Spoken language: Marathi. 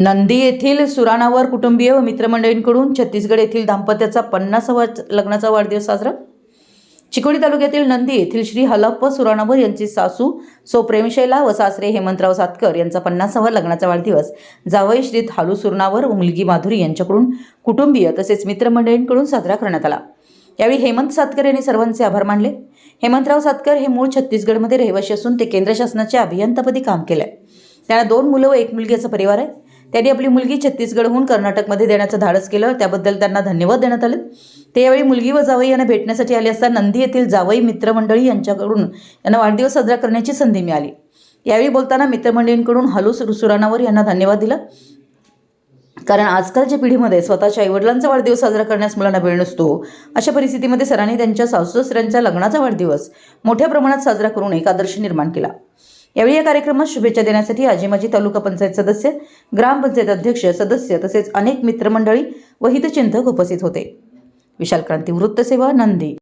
नंदी येथील सुराणावर कुटुंबीय व मित्रमंडळींकडून छत्तीसगड येथील दाम्पत्याचा 50वा लग्नाचा वाढदिवस साजरा। चिकोडी तालुक्यातील नंदी येथील श्री हलप्प सुराणावर यांची सासू सौ प्रेमशैला व सासरे हेमंतराव सातकर यांचा 50वा लग्नाचा वाढदिवस जावई श्री हालू सुराणावर व मुलगी माधुरी यांच्याकडून कुटुंबीय तसेच मित्रमंडळींकडून साजरा करण्यात आला। यावेळी हेमंत सातकर यांनी सर्वांचे आभार मानले। हेमंतराव सातकर हे मूळ छत्तीसगडमध्ये रहिवासी असून ते केंद्र शासनाच्या अभियंतापदी काम केले। त्यांना 2 मुलं व 1 मुलगी असा परिवार आहे। त्यांनी आपली मुलगी छत्तीसगडहून कर्नाटकमध्ये देण्याचं धाडस केलं, त्याबद्दल त्यांना धन्यवाद देण्यात आले। ते यावेळी मुलगी व जावई यांना भेटण्यासाठी आले असता नंदी येथील जावई मित्रमंडळी यांच्याकडून यांना वाढदिवस साजरा करण्याची संधी मिळाली। यावेळी बोलताना मित्रमंडळींकडून हालू सुराणावर यांना धन्यवाद दिला, कारण आजकालच्या पिढीमध्ये स्वतःच्या आईवडिलांचा वाढदिवस साजरा करण्यास मुलांना वेळ नसतो। अशा परिस्थितीमध्ये सरांनी त्यांच्या सासू-सासऱ्यांच्या लग्नाचा वाढदिवस मोठ्या प्रमाणात साजरा करून एक आदर्श निर्माण केला। यावेळी या कार्यक्रमात शुभेच्छा देण्यासाठी आजीमाजी तालुका पंचायत सदस्य, ग्रामपंचायत अध्यक्ष, सदस्य तसेच अनेक मित्रमंडळी व हितचिंतक उपस्थित होते। विशाल क्रांती वृत्तसेवा, नंदी।